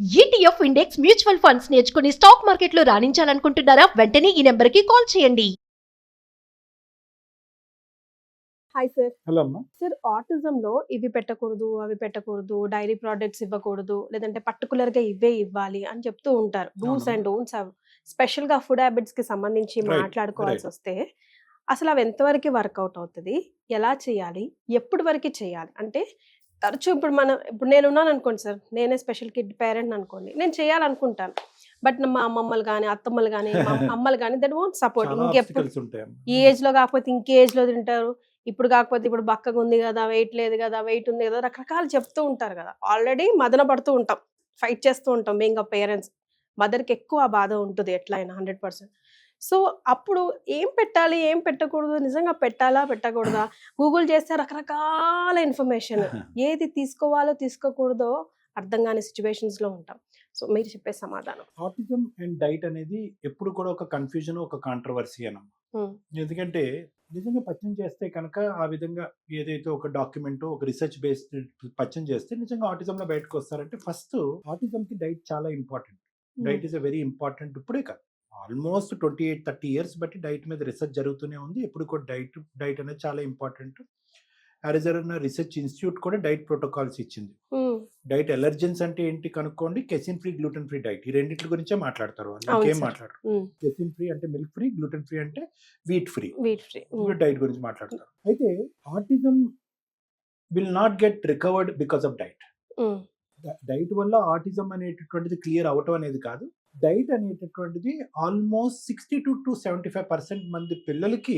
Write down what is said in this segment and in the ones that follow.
ETF index mutual funds నేర్చుకుని stock మార్కెట్లో రాణించాలనుకుంటున్నారా? వెంటనే ఈ నెంబర్కి కాల్ చేయండి. Hi sir. హలో అమ్మా. సార్, ఆటిజంలో ఇవి పెట్టకూడదు, అవి పెట్టకూడదు, డైరీ ప్రొడక్ట్స్ ఇవ్వకూడదు, లేదంటే పర్టికులర్‌గా ఇవే ఇవ్వాలి అని చెప్తూ ఉంటారు. డూస్ అవునమ్మా. అండ్ డోంట్స్ స్పెషల్‌గా ఫుడ్ హ్యాబిట్స్‌కి సంబంధించి రైట్, మాట్లాడుకోవాల్సొస్తే అసలు అవి ఎంతవరకు వర్కౌట్ అవుతది? ఎలా చేయాలి? ఎప్పటి వరకు చేయాలి? అంటే తరచూ ఇప్పుడు నేనున్నాననుకోండి సార్, నేనే స్పెషల్ కిడ్ పేరెంట్‌ని అనుకోండి. నేను చేయాలనుకుంటాను. బట్ మా అమ్మమ్మలు గాని, అత్తమ్మలు గాని, మా అమ్మలు గాని దే డోంట్ సపోర్ట్. చాలా ఇంకెప్పుడు ఆబ్స్టికల్స్ ఉంటాయమ్మా. ఈ ఏజ్‌లో కాకపోతే ఇంకే ఏజ్‌లో తింటారు. ఇప్పుడు కాకపోతే ఇప్పుడు బక్కగుంది గదా! వెయిట్ లేదు గదా! వెయిట్ ఉంది గదా! రకరకాలు చెప్తూ ఉంటారు గదా! ఆల్రెడీ మదన పడుతూ ఉంటాం. ఫైట్ చేస్తూ ఉంటాం బీయింగ్ ఎ పేరెంట్స్. మదర్‌కి ఎక్కువ ఆ బాధ ఉంటది ఎట్లా అయినా 100%. సో, అప్పుడు ఏం పెట్టాలి? ఏం పెట్టకూడదు? నిజంగా పెట్టాలా? పెట్టకూడదా? గూగుల్ చేస్తే రకరకాల ఇన్ఫర్మేషన్. ఏది తీసుకోవాలో, తీసుకోకూడదో అర్థం గాని సిట్యుయేషన్స్‌లో ఉంటాం. సో, మీరు చెప్పే సమాధానం. ఆటిజం అండ్ డైట్ అనేది ఎప్పుడు కూడా ఒక కన్ఫ్యూజన్, ఒక కాంట్రవర్సీ అనమ్మా. హ్మ్. ఎందుకంటే నిజంగా పచ్చం చేస్తే కనుక ఆ విధంగా ఏదైతే ఒక డాక్యుమెంట్, ఒక రీసెర్చ్ బేస్డ్ పచ్చం చేస్తే నిజంగా ఆటిజంలో బయటకు వస్తారంటే ఫస్ట్ ఆటిజంకి డైట్ చాలా important. Diet is a very important. ఇప్పుడే కాదు, ఆల్మోస్ట్ 28-30 ఇయర్స్ బట్టి డైట్ మీద రీసెర్చ్ జరుగుతూనే ఉంది. ఎప్పుడు కూడా డైట్ అనేది చాలా ఇంపార్టెంట్. అరిజోనా రీసెర్చ్ ఇన్స్టిట్యూట్ కూడా డైట్ ప్రోటోకాల్స్ ఇచ్చింది. హ్మ్. డైట్ ఎలర్జెన్స్ అంటే ఏంటి కనుక్కోండి, casein free, gluten free diet. ఈ రెండిట్ల గురించే మాట్లాడతారు వాళ్ళు, అవును ఇంకేం సార్. మాట్లాడరు. హ్మ్. కెసిన్ ఫ్రీ అంటే మిల్క్ ఫ్రీ, గ్లూటెన్ ఫ్రీ అంటే వీట్ ఫ్రీ. Wheat free. హ్మ్. డైట్ గురించి మాట్లాడతారు. అయితే autism will not get recovered because of diet. హ్మ్. డైట్ వల్ల ఆటిజం అనేటటువంటిది క్లియర్ అవటం అనేది కాదు. డైట్ అనేటటువంటిది ఆల్మోస్ట్ 60-75% మంది పిల్లలకి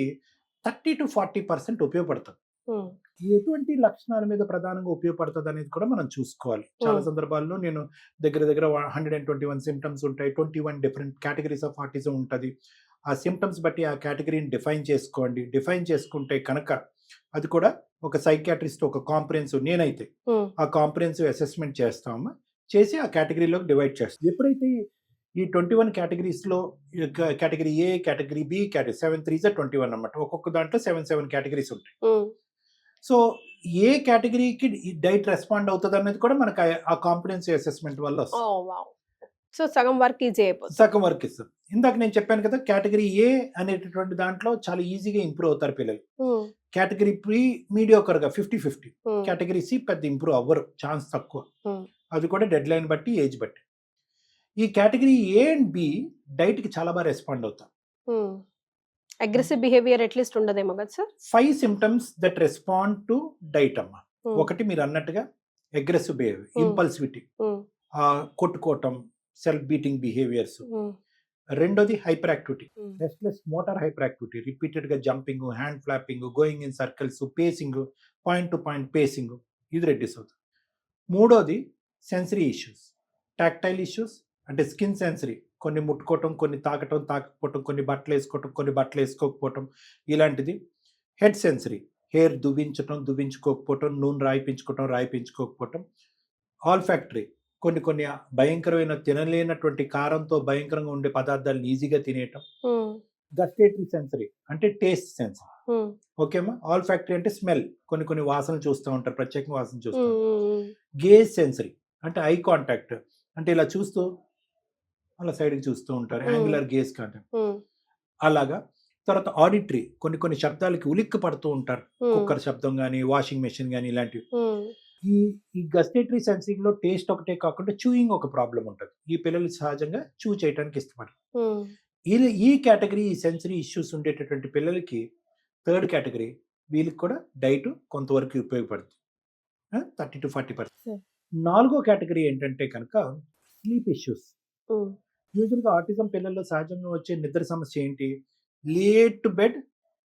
30-40% ఉపయోగపడుతుంది. హ్మ్. ఎటువంటి లక్షణాల మీద ప్రధానంగా ఉపయోగపడుతుంది అనేది కూడా మనం చూసుకోవాలి. చాలా సందర్భాల్లో నేను దగ్గర 121 సిమ్టమ్స్ ఉంటాయి, 21 డిఫరెంట్ కేటగిరీస్ ఆఫ్ ఆటిజం ఉంటుంది. ఆ సిమ్టమ్స్ బట్టి ఆ కేటగిరీని డిఫైన్ చేసుకోండి. డిఫైన్ చేసుకుంటే కనుక అది కూడా ఒక సైకియాట్రిస్ట్, ఒక కాంప్రిహెన్సివ్, నేనైతే హ్మ్. ఆ కాంప్రిహెన్సివ్ అసెస్మెంట్ చేస్తాము, చేసి ఆ కేటగిరీలోకి డివైడ్ చేస్తాం. ఎప్పుడైతే ఈ 21 కేటగిరీస్లో category A, category B, category 7 3 21 అన్నమాట. ఒక్కొక్క దాంట్లో 7 కేటగిరీస్ ఉంటాయి. హ్మ్. సో ఏ కేటగిరీకి డైట్ రెస్పాండ్ అవుతుంది అనేది కూడా మనకు ఆ కాంపిటెన్సీ అసెస్మెంట్ వల్ల వస్తుంది. ఓహ్! వావ్! సో, సగం వర్క్ ఈజీ అయిపోతుంది. సగం వర్క్ ఇస్తుంది. ఇందాక నేను చెప్పాను కదా, కేటగిరీ ఏ అనేటటువంటి దాంట్లో చాలా ఈజీగా ఇంప్రూవ్ అవుతారు పిల్లలు. హ్మ్. కేటగిరీ బి మీడియోకర్గా 50-50. హ్మ్. కేటగిరీ సి పెద్ద ఇంప్రూవ్ అవ్వరు, ఛాన్స్ తక్కువ. హ్మ్. అది కూడా డెడ్ లైన్ బట్టి, ఏజ్ బట్టి. ఈ కేటగిరీ ఏ అండ్ బి డైట్కి చాలా బాగా రెస్పాండ్ అవుతారు. హ్మ్. అగ్రెసివ్ బిహేవియర్ అట్‌లీస్ట్ ఉండదేమో కదా sir? 5 symptoms that respond to diet అమ్మా. హ్మ్. ఒకటి మీరు అన్నట్టుగా అగ్రెసివ్ బిహేవియర్, ఇంపల్సివిటీ, హ్మ్. కొట్టుకోవటం, సెల్ఫ్ బీటింగ్ బిహేవియర్స్. హ్మ్. రెండోది హైపర్ యాక్టివిటీ, హ్మ్. రెస్ట్లెస్ మోటార్ హైపర్ యాక్టివిటీ, రిపీటెడ్గా jumping, hand flapping, going in circles, facing, point to point facing, ఇది రెడ్యూస్ అవుతుంది. మూడోది సెన్సరీ ఇష్యూస్, టాక్టైల్ ఇష్యూస్ అంటే స్కిన్ సెన్సరీ, కొన్ని ముట్టుకోవటం, కొన్ని తాకటం, తాకపోవటం, కొన్ని బట్టలు వేసుకోవటం, కొన్ని బట్టలు వేసుకోకపోవటం, ఇలాంటిది. హెడ్ సెన్సరీ, హెయిర్ దువ్వించటం, దువ్వించుకోకపోవటం, నూనె రాయిపించుకోవటం, రాయిపించుకోకపోవటం. ఆల్ ఫ్యాక్టరీ, కొన్ని భయంకరమైన తినలేనటువంటి కారంతో భయంకరంగా ఉండే పదార్థాలను ఈజీగా తినేయటం. హ్మ్. గస్టేటరీ సెన్సరీ అంటే టేస్ట్ సెన్సరీ. హ్మ్. ఓకేమా. ఆల్ ఫ్యాక్టరీ అంటే స్మెల్, కొన్ని వాసనలు చూస్తూ ఉంటారు, ప్రత్యేకంగా వాసన చూస్తూ హ్మ్. ఉంటారు. హ్మ్. గేజ్ సెన్సరీ అంటే ఐ కాంటాక్ట్, అంటే ఇలా చూస్తూ అలా సైడ్కి చూస్తూ ఉంటారు, యాంగులర్ గేజ్ కాంటాక్ట్ హ్మ్. అలాగా. తర్వాత ఆడిటరీ, కొన్ని శబ్దాలకి ఉలిక్కి పడుతూ ఉంటారు, హ్మ్. కుక్కర్ శబ్దం కానీ, వాషింగ్ మెషిన్ కానీ, ఇలాంటివి. హ్మ్. ఈ గస్టేటరీ సెన్సింగ్ లో టేస్ట్ ఒకటే కాకుండా చూయింగ్ ఒక ప్రాబ్లం ఉంటుంది. ఈ పిల్లలు సహజంగా చూ చేయడానికి ఇష్టపడరు. హ్మ్. ఈ కేటగిరీ, ఈ సెన్సరీ ఇష్యూస్ ఉండేటటువంటి పిల్లలకి థర్డ్ కేటగిరీ, వీళ్ళకి కూడా డైట్ కొంతవరకు ఉపయోగపడుతుంది, 30-40%. సరే. నాలుగో కేటగిరీ ఏంటంటే కనుక స్లీప్ ఇష్యూస్. హ్మ్. యూజువల్గా ఆటిజం పిల్లల్లో సహజంగా వచ్చే నిద్ర సమస్య ఏంటి? Late to bed,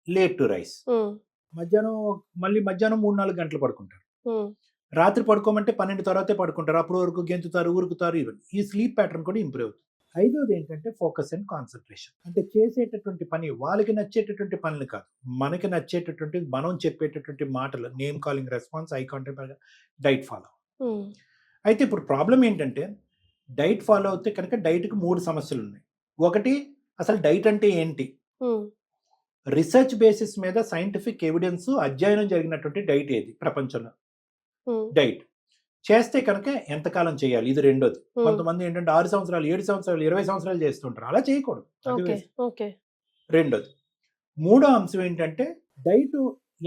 late to rice. హ్మ్. మధ్యాహ్నం 3-4 గంటలు పడుకుంటారు. హ్మ్. రాత్రి పడుకోమంటే 12 తర్వాతే పడుకుంటారు. అప్పటి వరకు గెంతుతారు, ఉరుకుతారు. ఇవన్నీ ఈ స్లీప్ ప్యాటర్న్ కూడా ఇంప్రూవ్ అవుతుంది. ఐదోది ఏంటంటే ఫోకస్ అండ్ కాన్సన్ట్రేషన్. అంటే చేసేటటువంటి పని వాళ్ళకి నచ్చేటటువంటి పనులు కాదు, మనకి నచ్చేటటువంటి, మనం చెప్పేటటువంటి మాటలు, name calling, response, eye contact, diet follow. హ్మ్. అయితే ఇప్పుడు ప్రాబ్లం ఏంటంటే డైట్ ఫాలో అవుతే కనుక డైట్కి 3 సమస్యలు ఉన్నాయి. ఒకటి, అసలు డైట్ అంటే ఏంటి? హ్మ్. రీసెర్చ్ బేసిస్ మీద సైంటిఫిక్ ఎవిడెన్స్, అధ్యయనం జరిగినటువంటి డైట్ ఏది ప్రపంచంలో? హ్మ్. డైట్. చేస్తే కనుక ఎంతకాలం చేయాలి, ఇది రెండోది. కొంతమంది ఏంటంటే 6 సంవత్సరాలు 7 సంవత్సరాలు 20 సంవత్సరాలు చేస్తుంటారు, అలా చేయకూడదు, అది ఓకే waste. ఓకే రెండోది. మూడో అంశం ఏంటంటే డైట్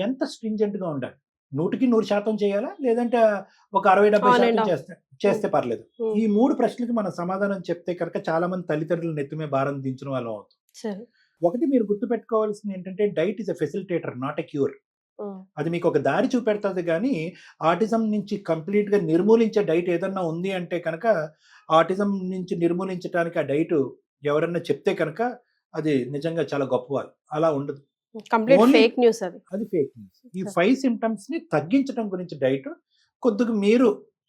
ఎంత stringent గా ఉండాలి. 100% చేయాలా, లేదంటే ఒక 60-70% చేస్తే పర్లేదు. ఈ 3 ప్రశ్నలకి మనం సమాధానం చెప్తే కనుక చాలా మంది తల్లిదండ్రుల నెత్తి మీద భారం దించిన వాళ్ళం అవుతాం. సరే ఒకటి మీరు గుర్తుపెట్టుకోవాల్సింది ఏంటంటే diet is a facilitator, not a cure. అది మీకు ఒక దారి చూపెడుతుంది, కానీ ఆటిజం నుంచి కంప్లీట్గా నిర్మూలించే డైట్ ఏదన్నా ఉంది అంటే కనుక ఆటిజం నుంచి నిర్మూలించడానికి ఆ డైట్ ఎవరన్నా చెప్తే కనుక అది నిజంగా చాలా గొప్పవాళ్ళు, అలా ఉండదు, కంప్లీట్ Only- ఫేక్ న్యూస్ అది. అది ఫేక్ న్యూస్. ఈ 5 symptoms ని తగ్గించడం గురించి డైట్ కొద్దిగా మీరు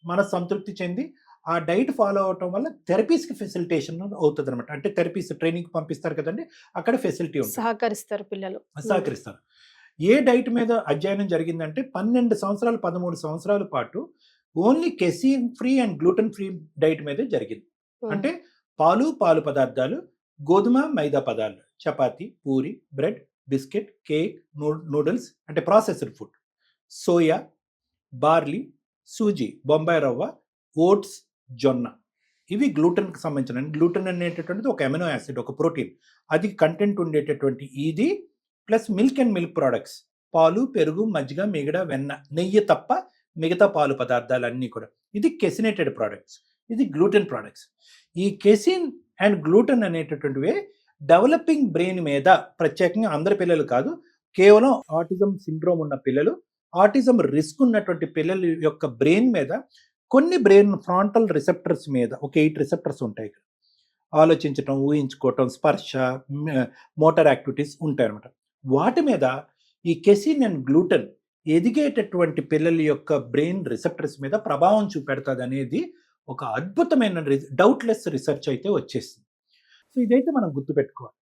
మన సంతృప్తి చెంది ఆ డైట్ ఫాలో అవటం వల్ల థెరపీస్కి ఫెసిలిటేషన్ అవుతుంది అనమాట. అంటే థెరపీస్ ట్రైనింగ్ పంపిస్తారు కదండి, అక్కడ ఫెసిలిటీ ఉంటుంది, సహకరిస్తారు పిల్లలు. సహకరిస్తారు. ఏ డైట్ మీద అధ్యయనం జరిగిందంటే 12 సంవత్సరాలు 13 సంవత్సరాల పాటు only casein free and gluten free diet మీదే జరిగింది. అంటే పాలు పదార్థాలు, గోధుమ మైదా పదార్థాలు, chapati, puri, bread, biscuit, cake, noodles అంటే processed food, soya, barley, sooji, Bombay rava, oats, జొన్న, ఇవి గ్లూటెన్కి సంబంధించిన. గ్లూటెన్ అనేటటువంటిది ఒక అమినో యాసిడ్, ఒక ప్రోటీన్, అది కంటెంట్ ఉండేటటువంటి ఇది, plus milk and milk products, పాలు, పెరుగు, మజ్జిగ, మిగడ, వెన్న, నెయ్యి తప్ప మిగతా పాలు పదార్థాలు అన్నీ కూడా. ఇది కెసినేటెడ్ ప్రోడక్ట్స్, ఇది గ్లూటెన్ ప్రోడక్ట్స్. ఈ కెసిన్ అండ్ గ్లూటెన్ అనేటటువంటివి డెవలపింగ్ బ్రెయిన్ మీద, ప్రత్యేకంగా అందరి పిల్లలు కాదు, కేవలం ఆటిజం సిండ్రోమ్ ఉన్న పిల్లలు, ఆటిజం రిస్క్ ఉన్నటువంటి పిల్లల యొక్క బ్రెయిన్ మీద, కొన్ని బ్రెయిన్ ఫ్రాంటల్ రిసెప్టర్స్ మీద ఒక 8 రిసెప్టర్స్ ఉంటాయి. ఇక్కడ ఆలోచించటం, ఊహించుకోవటం, స్పర్శ, మోటార్ యాక్టివిటీస్ ఉంటాయి అన్నమాట. వాటి మీద ఈ కెసిన్ అండ్ గ్లూటెన్ ఎదిగేటటువంటి పిల్లల యొక్క బ్రెయిన్ రిసెప్టర్స్ మీద ప్రభావం చూపెడుతుంది అనేది ఒక అద్భుతమైన డౌట్లెస్ రీసెర్చ్ అయితే వచ్చేసింది. సో ఇదైతే మనం గుర్తుపెట్టుకోవాలి.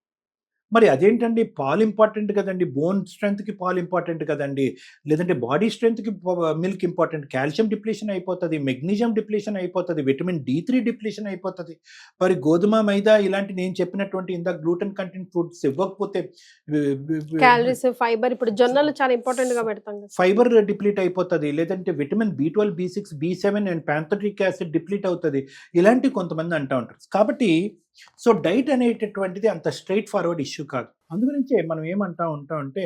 మరి అదేంటండి, పాలు ఇంపార్టెంట్ కదండి, బోన్ స్ట్రెంత్కి పాలు ఇంపార్టెంట్ కదండి, లేదంటే బాడీ స్ట్రెంత్కి మిల్క్ ఇంపార్టెంట్, కాల్షియం డిప్లీషన్ అయిపోతుంది, మెగ్నీషియం డిప్లీషన్ అయిపోతుంది, విటమిన్ D3 డిప్లీషన్ అయిపోతుంది. మరి గోధుమ, మైదా ఇలాంటి నేను చెప్పినటువంటి ఇందాక గ్లూటెన్ కంటెంట్ ఫుడ్స్ ఇవ్వకపోతే క్యాలరీస్, ఫైబర్, ఇప్పుడు జొన్నలు చాలా ఇంపార్టెంట్ గా పెడతాం కదా. ఫైబర్ డిప్లీట్ అయిపోతుంది, లేదంటే vitamin B12, B6, B7 and pantothenic acid deplete అవుతుంది, ఇలాంటివి కొంతమంది అంటూ ఉంటారు. కాబట్టి సో డైట్ అనేటటువంటిది అంత స్ట్రైట్ ఫార్వర్డ్ ఇష్యూ కాదు. అందుగురించే మనం ఏమంటా ఉంటాం అంటే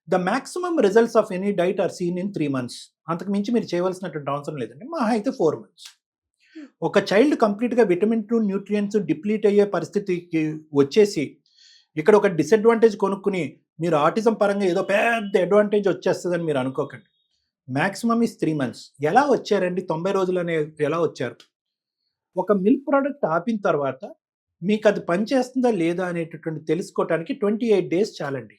the maximum results of any diet are seen in 3 months. అంతకు మించి మీరు చేయవలసినటువంటి అవసరం లేదండి, మా అయితే 4 months. ఒక చైల్డ్ కంప్లీట్గా విటమిన్ 2 న్యూట్రియంట్స్ డిప్లీట్ అయ్యే పరిస్థితికి వచ్చేసి ఇక్కడ ఒక డిసడ్వాంటేజ్ కొనుక్కుని మీరు ఆటిజం పరంగా ఏదో పెద్ద అడ్వాంటేజ్ వచ్చేస్తుందని మీరు అనుకోకండి. Maximum is 3 months. ఎలా వచ్చారండి 90 రోజులు అనే ఎలా వచ్చారు? ఒక మిల్క్ ప్రోడక్ట్ ఆపిన తర్వాత మీకు అది పనిచేస్తుందా లేదా అనేటటువంటి తెలుసుకోవటానికి 28 days చాలండి.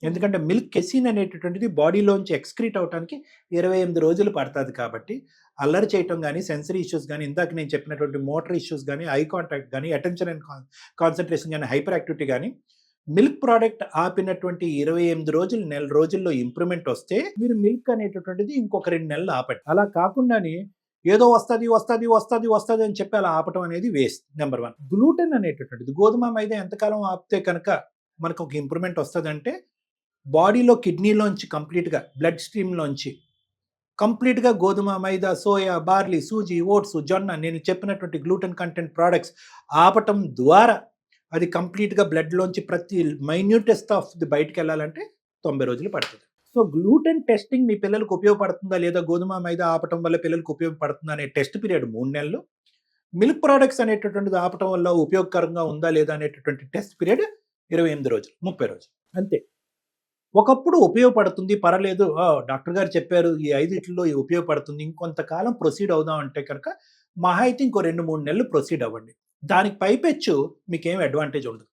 ఎందుకంటే మిల్క్ కెసిన్ అనేటటువంటిది బాడీలోంచి ఎక్స్క్రీట్ అవడానికి 28 రోజులు పడుతుంది. కాబట్టి అల్లరి చేయటం కానీ, సెన్సరీ ఇష్యూస్ కానీ, ఇందాక నేను చెప్పినటువంటి మోటార్ ఇష్యూస్ కానీ, ఐ కాంటాక్ట్ కానీ, అటెన్షన్ అండ్ కాన్సన్ట్రేషన్ కానీ, హైపర్ యాక్టివిటీ కానీ, మిల్క్ ప్రోడక్ట్ ఆపినటువంటి 28 రోజులు, నెల రోజుల్లో ఇంప్రూవ్మెంట్ వస్తే మీరు మిల్క్ అనేటటువంటిది ఇంకొక 2 నెలలు ఆపండి. అలా కాకుండానే ఏదో వస్తుంది అని చెప్పి అలా ఆపటం అనేది వేస్ట్. నెంబర్ 1. గ్లూటెన్ అనేటటువంటిది, గోధుమ మైదా ఎంతకాలం ఆపితే కనుక మనకు ఒక ఇంప్రూవ్మెంట్ వస్తుందంటే బాడీలో కిడ్నీలోంచి కంప్లీట్గా బ్లడ్ స్ట్రీమ్లోంచి కంప్లీట్గా గోధుమ, మైదా, సోయా, బార్లీ, సూజీ, ఓట్స్, జొన్న, నేను చెప్పినటువంటి గ్లూటెన్ కంటెంట్ ప్రోడక్ట్స్ ఆపటం ద్వారా అది కంప్లీట్గా బ్లడ్లోంచి ప్రతి మైన్యూటెస్ట్ ఆఫ్ ది బయటకు వెళ్ళాలంటే 90 రోజులు పడుతుంది. సో గ్లూటెన్ టెస్టింగ్ మీ పిల్లలకు ఉపయోగపడుతుందా లేదా, గోధుమ మైదా ఆపటం వల్ల పిల్లలకు ఉపయోగపడుతుందా అనే టెస్ట్ పీరియడ్ 3 నెలలు, మిల్క్ ప్రోడక్ట్స్ అనేటటువంటిది ఆపటం వల్ల ఉపయోగకరంగా ఉందా లేదా అనేటటువంటి టెస్ట్ పీరియడ్ 28 రోజులు, 30 రోజులు అంతే. ఒకప్పుడు ఉపయోగపడుతుంది, పర్లేదు, డాక్టర్ గారు చెప్పారు ఈ 5 ఉపయోగపడుతుంది, ఇంకొంతకాలం ప్రొసీడ్ అవుదాం అంటే కనుక మహా అయితే ఇంకో 2-3 నెలలు ప్రొసీడ్ అవ్వండి. దానికి పైపెచ్చు మీకేం అడ్వాంటేజ్ ఉండదు.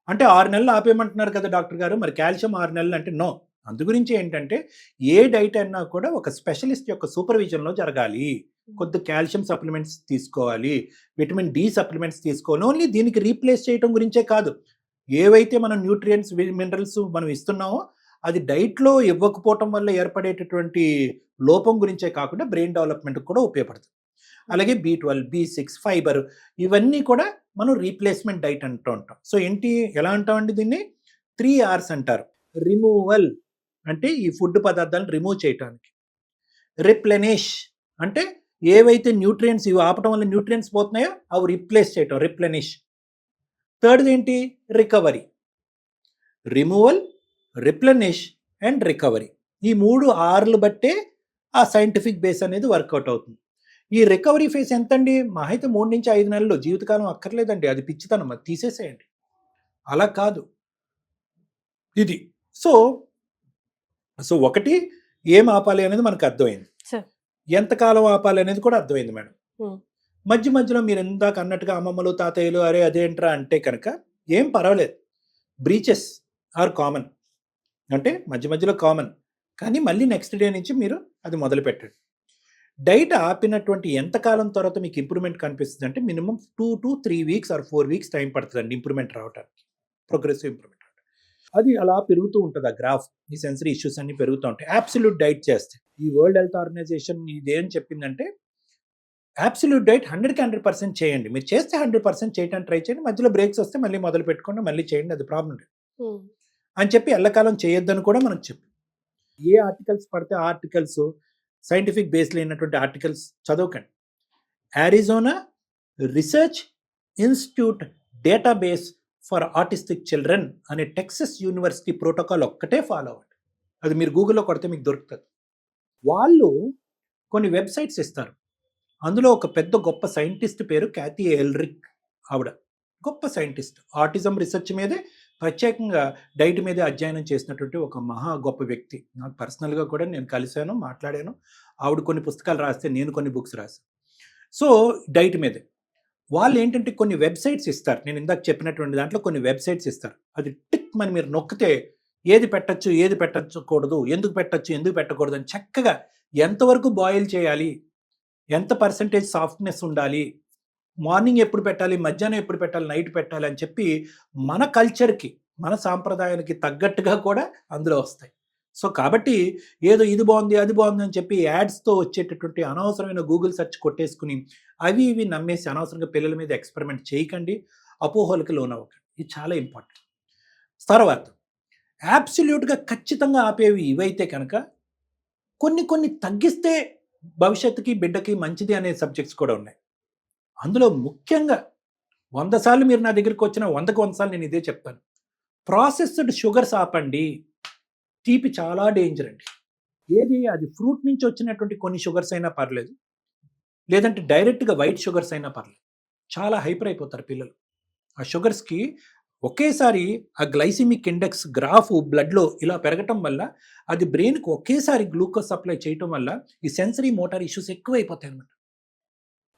అంటే 6 నెలలు ఆపేయమంటున్నారు కదా డాక్టర్ గారు, మరి కాల్షియం 6 నెలలు అంటే నో. అందు గురించి ఏంటంటే ఏ డైట్ అయినా కూడా ఒక స్పెషలిస్ట్ యొక్క సూపర్విజన్లో జరగాలి. కొద్ది కాల్షియం సప్లిమెంట్స్ తీసుకోవాలి, విటమిన్ D సప్లిమెంట్స్ తీసుకోవాలి. ఓన్లీ దీనికి రీప్లేస్ చేయడం గురించే కాదు, ఏవైతే మనం న్యూట్రియంట్స్, మినరల్స్ మనం ఇస్తున్నామో అది డైట్లో ఇవ్వకపోవటం వల్ల ఏర్పడేటటువంటి లోపం గురించే కాకుండా బ్రెయిన్ డెవలప్మెంట్కి కూడా ఉపయోగపడుతుంది. అలాగే B12, B6, ఫైబర్, ఇవన్నీ కూడా మనం రీప్లేస్మెంట్ డైట్ అంటూ ఉంటాం. సో ఏంటి, ఎలా అంటామండి దీన్ని? 3 R's అంటారు. రిమూవల్ అంటే ఈ ఫుడ్ పదార్థాలను రిమూవ్ చేయటానికి, రిప్లెనిష్ అంటే ఏవైతే న్యూట్రియంట్స్ ఇవి ఆపటం వల్ల న్యూట్రియంట్స్ పోతున్నాయో అవి రిప్లేస్ చేయటం, రిప్లెనిష్. థర్డ్ది ఏంటి? Recovery. Removal, replenish and recovery. ఈ 3 Rలు బట్టే ఆ సైంటిఫిక్ బేస్ అనేది వర్కౌట్ అవుతుంది. ఈ రికవరీ ఫేస్ ఎంతండి? మా అయితే 3 నుంచి 5 నెలలు, జీవితకాలం అక్కర్లేదండి, అది పిచ్చితనం, అది తీసేసేయండి. అలా కాదు ఇది. సో ఒకటి ఏం ఆపాలి అనేది మనకు అర్థమైంది, Sure. ఎంతకాలం ఆపాలి అనేది కూడా అర్థమైంది మేడం. Hmm. మధ్యలో మీరు ఇందాక అన్నట్టుగా అమ్మమ్మలు తాతయ్యలు అరే అదేంట్రా అంటే కనుక ఏం పర్వాలేదు, బ్రీచెస్ ఆర్ కామన్, అంటే మధ్యలో కామన్, కానీ మళ్ళీ నెక్స్ట్ డే నుంచి మీరు అది మొదలు పెట్టండి. డైట్ ఆపినటువంటి ఎంతకాలం తర్వాత మీకు ఇంప్రూవ్మెంట్ కనిపిస్తుంది అంటే minimum 2 to 3 weeks or 4 weeks time పడుతుందండి ఇంప్రూవ్మెంట్ రావడానికి, ప్రోగ్రెసివ్ ఇంప్రూవ్మెంట్. అది అలా పెరుగుతూ ఉంటుంది ఆ గ్రాఫ్. ఈ సెన్సరీ ఇష్యూస్ అన్ని పెరుగుతూ ఉంటాయి అబ్సల్యూట్ డైట్ చేస్తే. ఈ వరల్డ్ హెల్త్ ఆర్గనైజేషన్ ఇదేం చెప్పిందంటే అబ్సల్యూట్ డైట్ 100% చేయండి. మీరు చేస్తే 100% చేయడానికి ట్రై చేయండి, మధ్యలో బ్రేక్స్ వస్తే మళ్ళీ మొదలు పెట్టుకోండి, మళ్ళీ చేయండి, అది ప్రాబ్లం లేదు అని చెప్పి ఎల్లకాలం చేయొద్దని కూడా మనకు చెప్పి. ఏ ఆర్టికల్స్ పడితే ఆర్టికల్స్, సైంటిఫిక్ బేస్ లేనటువంటి ఆర్టికల్స్ చదవకండి. Arizona research institute database for autistic children అనే టెక్సస్ యూనివర్సిటీ ప్రోటోకాల్ ఒక్కటే ఫాలో అవ్వండి. అది మీరు గూగుల్లో కొడితే మీకు దొరుకుతుంది. వాళ్ళు కొన్ని వెబ్సైట్స్ ఇస్తారు, అందులో ఒక పెద్ద గొప్ప సైంటిస్ట్ పేరు క్యాథీ ఎల్రిక్. ఆవిడ గొప్ప సైంటిస్ట్, ఆటిజం రీసెర్చ్ మీదే ప్రత్యేకంగా డైట్ మీదే అధ్యయనం చేసినటువంటి ఒక మహా గొప్ప వ్యక్తి. నాకు పర్సనల్గా కూడా నేను కలిశాను, మాట్లాడాను. ఆవిడ కొన్ని పుస్తకాలు రాస్తే నేను కొన్ని బుక్స్ రాశాను. సో డైట్ మీదే వాళ్ళు ఏంటంటే కొన్ని వెబ్సైట్స్ ఇస్తారు, నేను ఇందాక చెప్పినటువంటి దాంట్లో కొన్ని వెబ్సైట్స్ ఇస్తారు. అది టిక్ అని మీరు నొక్కితే ఏది పెట్టచ్చు, ఏది పెట్టకూడదు, ఎందుకు పెట్టచ్చు, ఎందుకు పెట్టకూడదు అని చక్కగా ఎంతవరకు బాయిల్ చేయాలి, ఎంత పర్సెంటేజ్ సాఫ్ట్నెస్ ఉండాలి, మార్నింగ్ ఎప్పుడు పెట్టాలి, మధ్యాహ్నం ఎప్పుడు పెట్టాలి, నైట్ పెట్టాలి అని చెప్పి మన కల్చర్కి, మన సాంప్రదాయానికి తగ్గట్టుగా కూడా అందులో వస్తాయి. సో కాబట్టి ఏదో ఇది బాగుంది అది బాగుంది అని చెప్పి యాడ్స్తో వచ్చేటటువంటి అనవసరమైన గూగుల్ సెర్చ్ కొట్టేసుకుని అవి ఇవి నమ్మేసి అనవసరంగా పిల్లల మీద ఎక్స్పెరిమెంట్ చేయకండి, అపోహలకు లోనవ్వకండి. ఇది చాలా ఇంపార్టెంట్. తర్వాత అబ్సల్యూట్గా ఖచ్చితంగా ఆపేవి ఇవైతే కనుక కొన్ని తగ్గిస్తే భవిష్యత్తుకి బిడ్డకి మంచిది అనే సబ్జెక్ట్స్ కూడా ఉన్నాయి. అందులో ముఖ్యంగా 100 సార్లు మీరు నా దగ్గరికి వచ్చిన 100కి 100 సార్లు నేను ఇదే చెప్తాను, ప్రాసెస్డ్ షుగర్స్ ఆపండి. తీపి చాలా డేంజర్ అండి. ఏది అది ఫ్రూట్ నుంచి వచ్చినటువంటి కొన్ని షుగర్స్ అయినా పర్లేదు, లేదంటే డైరెక్ట్గా వైట్ షుగర్స్ అయినా పర్లేదు. చాలా హైపర్ అయిపోతారు పిల్లలు ఆ షుగర్స్కి. ఒకేసారి ఆ గ్లైసిమిక్ ఇండెక్స్ గ్రాఫ్ బ్లడ్లో ఇలా పెరగటం వల్ల అది బ్రెయిన్కి ఒకేసారి గ్లూకోజ్ సప్లై చేయటం వల్ల ఈ సెన్సరీ మోటార్ ఇష్యూస్ ఎక్కువైపోతాయి అన్నమాట.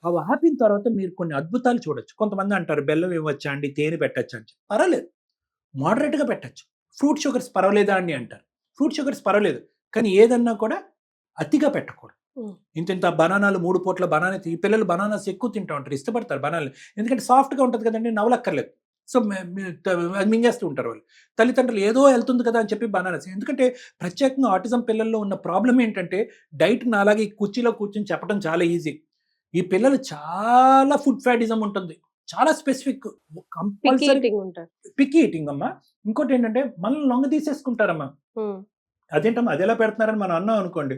అవి ఆపిన తర్వాత మీరు కొన్ని అద్భుతాలు చూడొచ్చు. కొంతమంది అంటారు బెల్లం ఇవ్వచ్చా అండి, తేనె పెట్టచ్చా అని. పర్వాలేదు, మోడరేట్గా పెట్టచ్చు. ఫ్రూట్ షుగర్స్ పర్వాలేదా అండి అంటారు. ఫ్రూట్ షుగర్స్ పర్వాలేదు, కానీ ఏదన్నా కూడా అతిగా పెట్టకూడదు. ఇంత బనానాలు 3 పూట్ల బనానా, ఈ పిల్లలు బనానాస్ ఎక్కువ తింటూ ఉంటారు, ఇష్టపడతారు బనానాలు, ఎందుకంటే సాఫ్ట్గా ఉంటుంది కదండి, నవలక్కర్లేదు. సో అది మింగేస్తూ ఉంటారు వాళ్ళు. తల్లిదండ్రులు ఏదో వెళ్తుంది కదా అని చెప్పి బనానాస్. ఎందుకంటే ప్రత్యేకంగా ఆటిజం పిల్లల్లో ఉన్న ప్రాబ్లం ఏంటంటే డైట్ అలాగే కుర్చీలో కూర్చొని చెప్పడం చాలా ఈజీ. ఈ పిల్లలు చాలా ఫుడ్ ఫ్యాటిజం ఉంటుంది, చాలా స్పెసిఫిక్, కంపల్సరీ పిక్కీ ఈటింగ్ అమ్మా. ఇంకోటి ఏంటంటే మనల్ని లొంగ తీసేసుకుంటారమ్మా. అదేంటమ్మా అది ఎలా పెడుతున్నారని మనం అన్నాం అనుకోండి,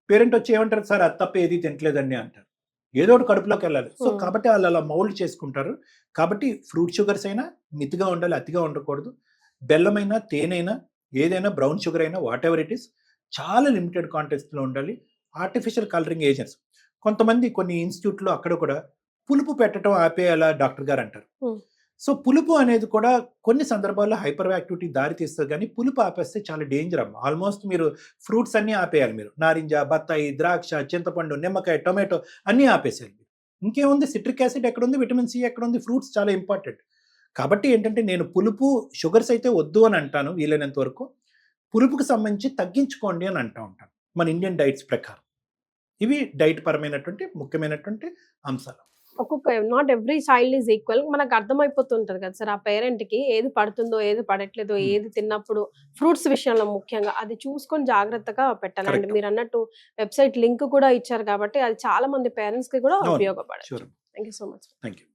పేరెంట్ వచ్చి ఏమంటారు, సార్ అది తప్ప ఏది తింటలేదండి అంటారు. ఏదో ఒకటి కడుపులోకి వెళ్ళాలి. సో కాబట్టి వాళ్ళు అలా మౌల్డ్ చేసుకుంటారు. కాబట్టి ఫ్రూట్ షుగర్స్ అయినా మితిగా ఉండాలి, అతిగా ఉండకూడదు. బెల్లమైనా, తేనైనా, ఏదైనా బ్రౌన్ షుగర్ అయినా, వాట్ ఎవర్ ఇట్ ఈస్, చాలా లిమిటెడ్ కాంటెక్స్ట్లో ఉండాలి. ఆర్టిఫిషియల్ కలరింగ్ ఏజెంట్స్, కొంతమంది కొన్ని ఇన్స్టిట్యూట్లో అక్కడ కూడా పులుపు పెట్టడం ఆపేయాలా డాక్టర్ గారు అంటారు. సో పులుపు అనేది కూడా కొన్ని సందర్భాల్లో హైపర్ యాక్టివిటీ దారి తీస్తుంది, కానీ పులుపు ఆపేస్తే చాలా డేంజర్ అమ్మ. ఆల్మోస్ట్ మీరు ఫ్రూట్స్ అన్నీ ఆపేయాలి. మీరు నారింజ, బత్తాయి, ద్రాక్ష, చింతపండు, నిమ్మకాయ, టొమాటో అన్నీ ఆపేసేయాలి. ఇంకేముంది, సిట్రిక్ యాసిడ్ ఎక్కడుంది, విటమిన్ సి ఎక్కడుంది, ఫ్రూట్స్ చాలా ఇంపార్టెంట్. కాబట్టి ఏంటంటే నేను పులుపు, షుగర్స్ అయితే వద్దు అని అంటాను వీలైనంత వరకు. పులుపుకి సంబంధించి తగ్గించుకోండి అని అంటూ ఉంటాను మన ఇండియన్ డైట్స్ ప్రకారం. ఇవి డైట్ పరమైనటువంటి ముఖ్యమైనటువంటి అంశాలు. ఒక్కొక్క not every child is equal. మనకు అర్థమైపోతుంటది కదా సార్, ఆ పేరెంట్ కి ఏది పడుతుందో ఏది పడట్లేదో, ఏది తిన్నప్పుడు ఫ్రూట్స్ విషయంలో ముఖ్యంగా అది చూసుకొని జాగ్రత్తగా పెట్టాలండి. మీరు అన్నట్టు వెబ్సైట్ లింక్ కూడా ఇచ్చారు కాబట్టి అది చాలా మంది పేరెంట్స్ కి కూడా ఉపయోగపడచ్చు. Thank you so much. Thank you.